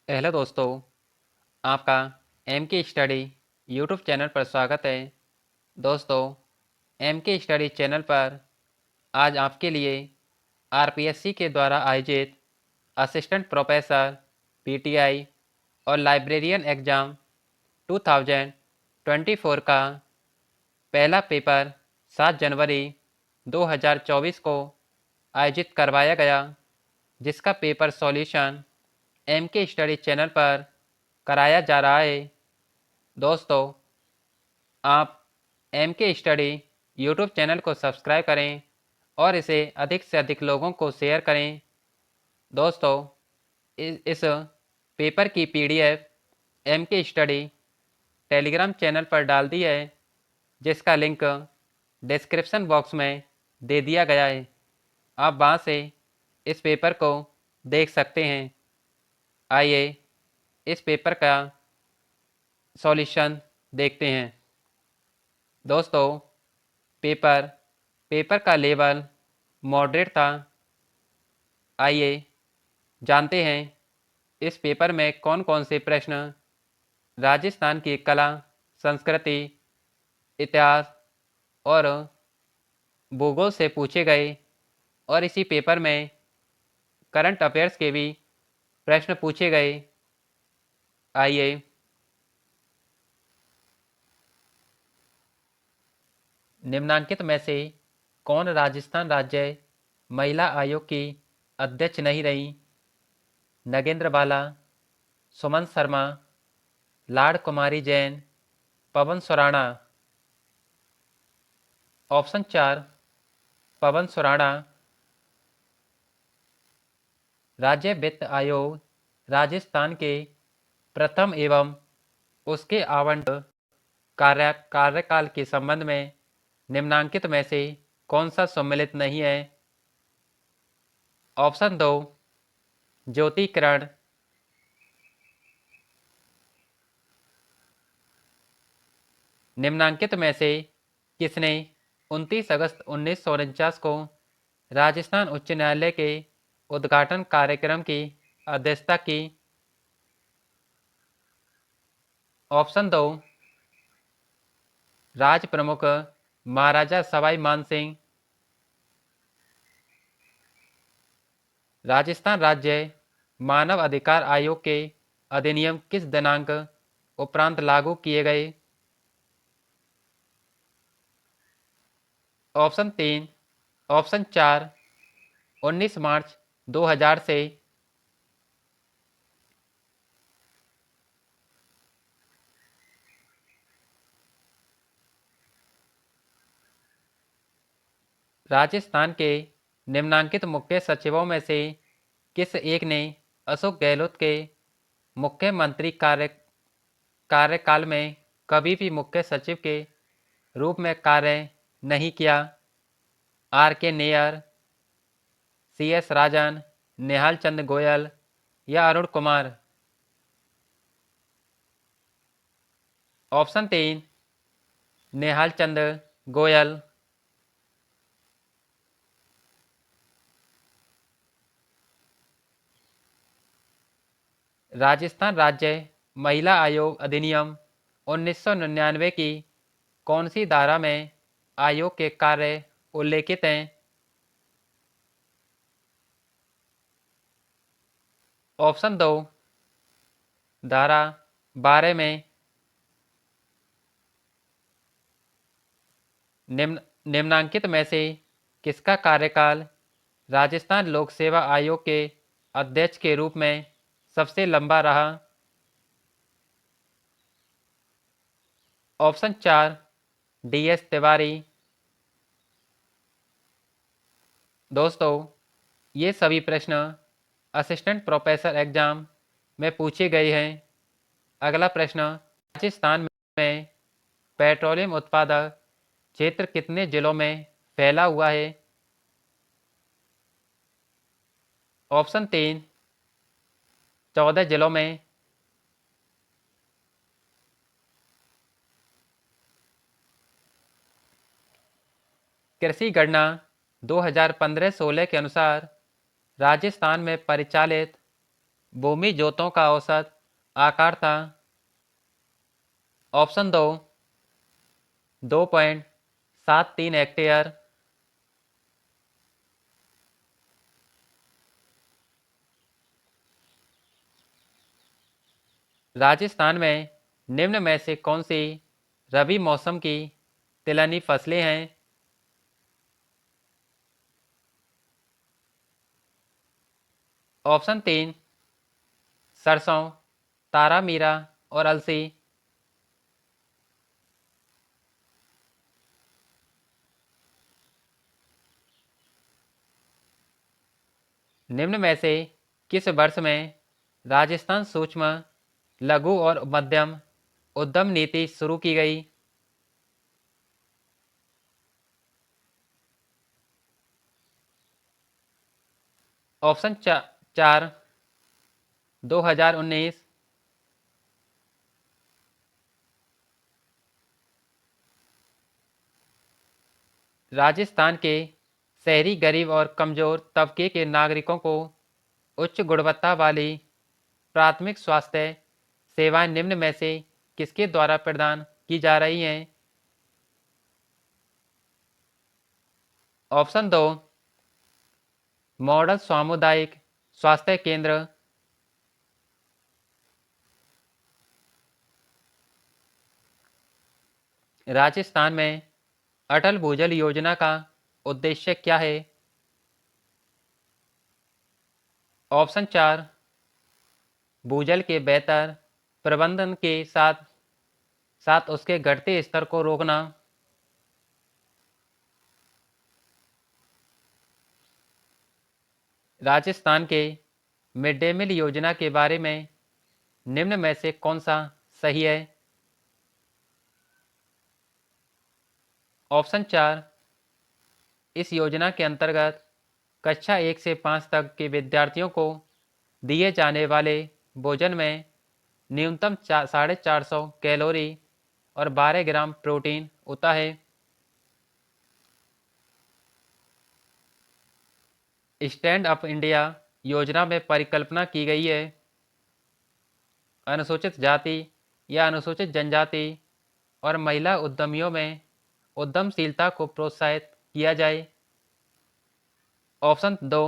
Hello दोस्तों, आपका M के स्टडी यूट्यूब चैनल पर स्वागत है। दोस्तों, एम के स्टडी चैनल पर आज आपके लिए आरपीएससी के द्वारा आयोजित असिस्टेंट प्रोफेसर पीटीआई और लाइब्रेरियन एग्ज़ाम 2024 का पहला पेपर 7 जनवरी 2024 को आयोजित करवाया गया, जिसका पेपर सॉल्यूशन एम के स्टडी चैनल पर कराया जा रहा है। दोस्तों, आप एम के स्टडी यूट्यूब चैनल को सब्सक्राइब करें और इसे अधिक से अधिक लोगों को शेयर करें। दोस्तों, इस पेपर की पीडीएफ एम के स्टडी टेलीग्राम चैनल पर डाल दी है, जिसका लिंक डिस्क्रिप्शन बॉक्स में दे दिया गया है। आप वहाँ से इस पेपर को देख सकते हैं। आइए इस पेपर का सॉल्यूशन देखते हैं। दोस्तों, पेपर पेपर का लेवल मॉडरेट था। आइए जानते हैं इस पेपर में कौन कौन से प्रश्न राजस्थान की कला, संस्कृति, इतिहास और भूगोल से पूछे गए, और इसी पेपर में करंट अफेयर्स के भी प्रश्न पूछे गए। आइए निम्नांकित में से कौन राजस्थान राज्य महिला आयोग की अध्यक्ष नहीं रही? नगेंद्र बाला, सुमन शर्मा, लाड़ कुमारी जैन, पवन सुराणा। ऑप्शन 4 पवन सुराणा। राज्य वित्त आयोग राजस्थान के प्रथम एवं उसके आवंटन कार्यकाल के संबंध में निम्नांकित में से कौन सा सम्मिलित नहीं है? ऑप्शन 2 ज्योति किरण। निम्नांकित में से किसने 29 अगस्त 1949 को राजस्थान उच्च न्यायालय के उद्घाटन कार्यक्रम की अध्यक्षता की? ऑप्शन 2 राज प्रमुख महाराजा सवाई मानसिंह। राजस्थान राज्य मानव अधिकार आयोग के अधिनियम किस दिनांक उपरांत लागू किए गए? ऑप्शन 3 ऑप्शन 4 19 मार्च 2000 से। राजस्थान के निम्नांकित मुख्य सचिवों में से किस एक ने अशोक गहलोत के मुख्यमंत्री कार्यकाल में कभी भी मुख्य सचिव के रूप में कार्य नहीं किया? आर के नेयर, सी एस राजन, निहाल चंद गोयल या अरुण कुमार? ऑप्शन 3 निहाल चंद गोयल। राजस्थान राज्य महिला आयोग अधिनियम 1999 की कौन सी धारा में आयोग के कार्य उल्लेखित हैं? ऑप्शन 2 धारा 12 में। निम्नांकित में से किसका कार्यकाल राजस्थान लोक सेवा आयोग के अध्यक्ष के रूप में सबसे लंबा रहा? Option 4 D S Tiwari. दोस्तों, ये सभी प्रश्न असिस्टेंट प्रोफेसर एग्जाम में पूछे गए हैं। अगला प्रश्न, राजस्थान में पेट्रोलियम उत्पादक क्षेत्र कितने जिलों में फैला हुआ है? ऑप्शन 3 14 जिलों में। कृषि गणना 2015-16 के अनुसार राजस्थान में परिचालित भूमि जोतों का औसत आकार था? ऑप्शन दो, 2.73 हेक्टेयर। राजस्थान में निम्न में से कौन सी रबी मौसम की तिलहनी फसलें हैं? ऑप्शन तीन, सरसों, तारामीरा और अलसी। निम्न में से किस वर्ष में राजस्थान सूक्ष्म, लघु और मध्यम उद्यम नीति शुरू की गई? ऑप्शन चार, 2019। राजस्थान के शहरी गरीब और कमजोर तबके के नागरिकों को उच्च गुणवत्ता वाली प्राथमिक स्वास्थ्य सेवाएं निम्न में से किसके द्वारा प्रदान की जा रही हैं? ऑप्शन दो, मॉडल सामुदायिक स्वास्थ्य केंद्र। राजस्थान में अटल भूजल योजना का उद्देश्य क्या है? ऑप्शन चार, भूजल के बेहतर प्रबंधन के साथ साथ उसके घटते स्तर को रोकना। राजस्थान के मिड डे मील योजना के बारे में निम्न में से कौन सा सही है? ऑप्शन चार, इस योजना के अंतर्गत कक्षा 1 से 5 तक के विद्यार्थियों को दिए जाने वाले भोजन में न्यूनतम 450 कैलोरी और 12 ग्राम प्रोटीन होता है। स्टैंड अप इंडिया योजना में परिकल्पना की गई है अनुसूचित जाति या अनुसूचित जनजाति और महिला उद्यमियों में उद्यमशीलता को प्रोत्साहित किया जाए। ऑप्शन दो,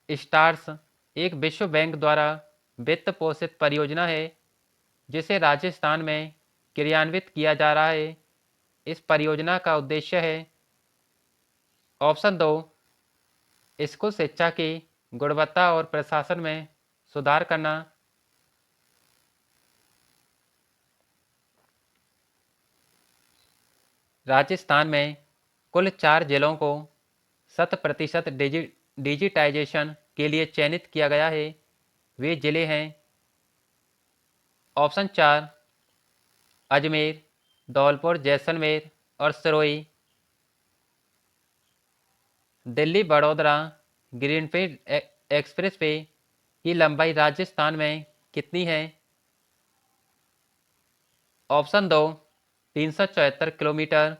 स्टार्स एक विश्व बैंक द्वारा वित्त पोषित परियोजना है जिसे राजस्थान में क्रियान्वित किया जा रहा है। इस परियोजना का उद्देश्य है। ऑप्शन दो, स्कूल शिक्षा की गुणवत्ता और प्रशासन में सुधार करना। राजस्थान में कुल 4 जिलों को 100% डिजिटाइजेशन के लिए चयनित किया गया है। वे जिले हैं। ऑप्शन चार, अजमेर, धौलपुर, जैसलमेर और सिरोही। दिल्ली बड़ौदा ग्रीनफील्ड एक्सप्रेसवे की लंबाई राजस्थान में कितनी है? ऑप्शन दो, 374 किलोमीटर।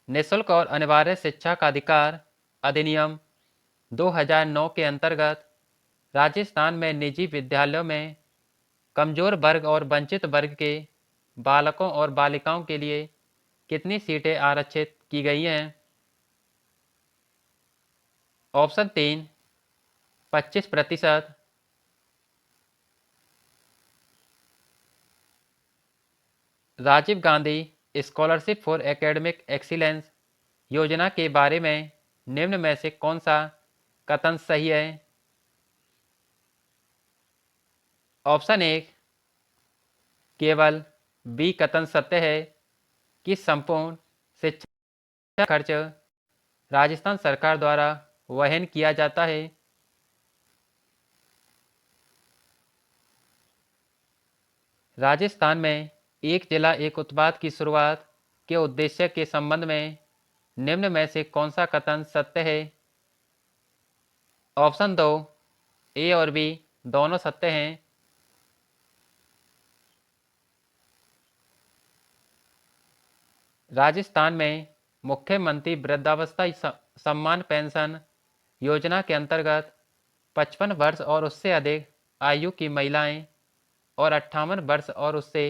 निःशुल्क और अनिवार्य शिक्षा का अधिकार अधिनियम 2009 के अंतर्गत राजस्थान में निजी विद्यालयों में कमजोर वर्ग और वंचित वर्ग के बालकों और बालिकाओं के लिए कितनी सीटें आरक्षित की गई हैं? ऑप्शन तीन, 25%। Rajiv Gandhi scholarship for academic excellence योजना के बारे में निम्न में से कौन सा कथन सही है? ऑप्शन एक, केवल बी कथन सत्य है कि संपूर्ण शिक्षा खर्च राजस्थान सरकार द्वारा वहन किया जाता है। राजस्थान में एक जिला एक उत्पाद की शुरुआत के उद्देश्य के संबंध में निम्न में से कौन सा कथन सत्य है? ऑप्शन दो, ए और बी दोनों सत्य हैं। राजस्थान में मुख्यमंत्री वृद्धावस्था सम्मान पेंशन योजना के अंतर्गत 55 वर्ष और उससे अधिक आयु की महिलाएं और 58 वर्ष और उससे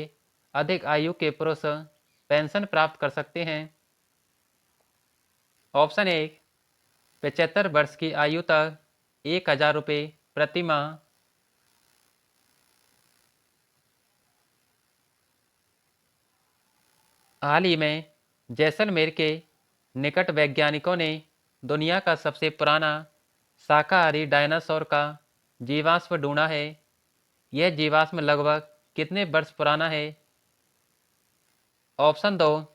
अधिक आयु के पुरुष पेंशन प्राप्त कर सकते हैं। ऑप्शन 1, 75 वर्ष की आयु तक 1,000 रुपये प्रति माह। हाल ही में जैसलमेर के निकट वैज्ञानिकों ने दुनिया का सबसे पुराना शाकाहारी डायनासोर का जीवाश्म ढूंढा है। यह जीवाश्म लगभग कितने वर्ष पुराना है? ऑप्शन 2,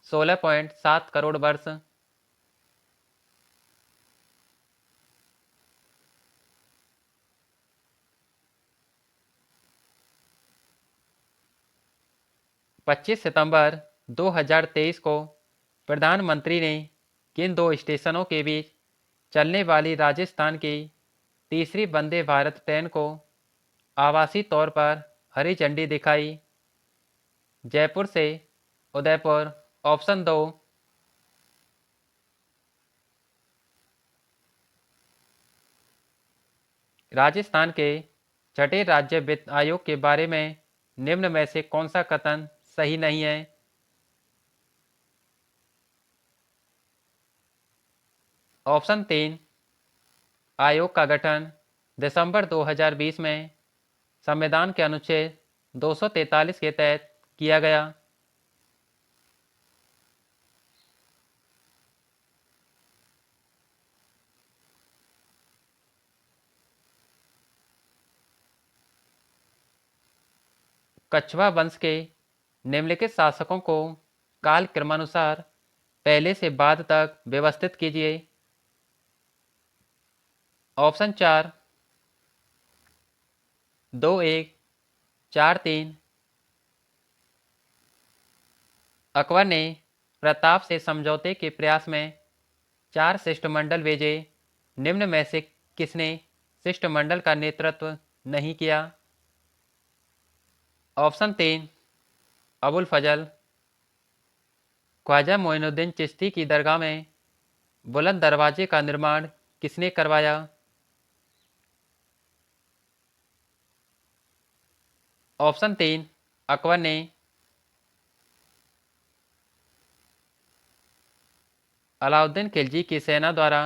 16.7 करोड़ वर्ष। 25 सितंबर 2023 को प्रधानमंत्री ने किन दो स्टेशनों के बीच चलने वाली राजस्थान की तीसरी वंदे भारत ट्रेन को आभासी तौर पर हरी झंडी दिखाई? जयपुर से उदयपुर। ऑप्शन 2, राजस्थान के छठे राज्य वित्त आयोग के बारे में निम्न में से कौन सा कथन सही नहीं है? ऑप्शन 3, आयोग का गठन दिसंबर 2020 में संविधान के अनुच्छेद 243 के तहत किया गया। कछवा वंश के निम्नलिखित शासकों को काल क्रमानुसार पहले से बाद तक व्यवस्थित कीजिए। ऑप्शन 4, 2-1, 4-3। अकबर ने प्रताप से समझौते के प्रयास में 4 शिष्टमंडल भेजे। निम्न में से किसने शिष्टमंडल का नेतृत्व नहीं किया? ऑप्शन 3, अबुल फजल। ख्वाजा मोइनुद्दीन चिश्ती की दरगाह में बुलंद दरवाजे का निर्माण किसने करवाया? ऑप्शन 3, अकबर ने। अलाउद्दीन खिलजी की सेना द्वारा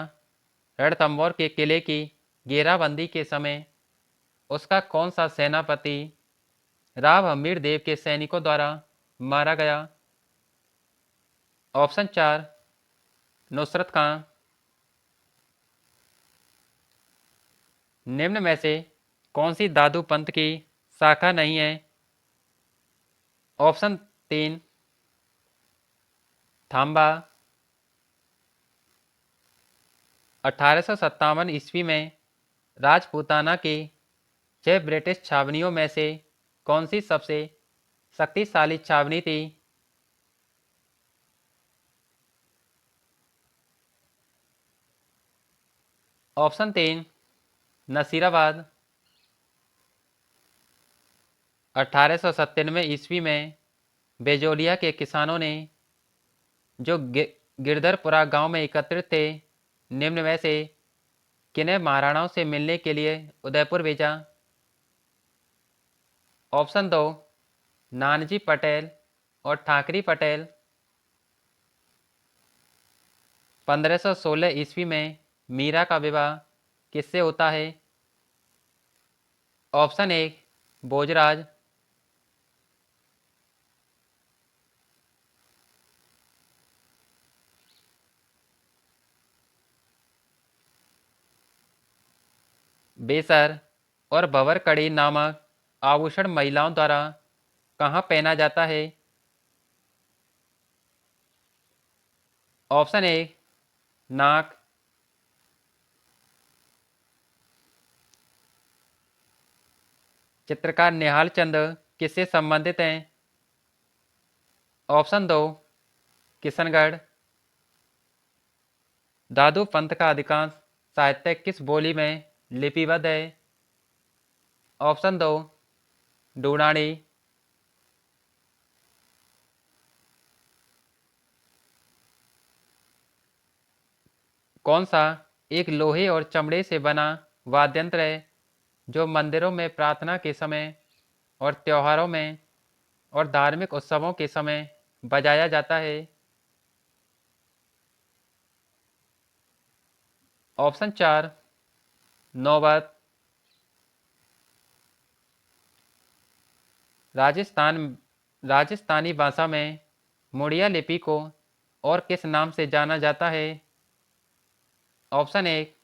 रणथंभौर के किले की घेराबंदी के समय उसका कौन सा सेनापति राव हमीर देव के सैनिकों द्वारा मारा गया? ऑप्शन 4, नुसरत खां। निम्न में से कौन सी दादू पंथ की शाखा नहीं है? ऑप्शन 3, थांबा। 1857 ईस्वी में राजपूताना की 6 ब्रिटिश छावनियों में से कौन सी सबसे शक्तिशाली छावनी थी? ऑप्शन 3, नसीराबाद। 1897 ईस्वी में बेजोलिया के किसानों ने जो गिरधरपुरा गांव में एकत्रित थे, निम्न में से किन्हें महाराणाओं से मिलने के लिए उदयपुर भेजा? ऑप्शन 2, नानजी पटेल और ठाकरी पटेल। 1516 ईस्वी में मीरा का विवाह किससे होता है? ऑप्शन 1, भोजराज। बेसर और भंवरकड़ी नामक आभूषण महिलाओं द्वारा कहाँ पहना जाता है? ऑप्शन 1, नाक। चित्रकार निहाल चंद किससे संबंधित हैं? ऑप्शन 2, किशनगढ़। दादू पंथ का अधिकांश साहित्य किस बोली में लिपिबद्ध है? ऑप्शन 2, डूडानी। कौन सा एक लोहे और चमड़े से बना वाद्यंत्र है जो मंदिरों में प्रार्थना के समय और त्योहारों में और धार्मिक उत्सवों के समय बजाया जाता है? ऑप्शन 4 नौबत। राजस्थान राजस्थानी भाषा में मुड़िया लिपि को और किस नाम से जाना जाता है? ऑप्शन 1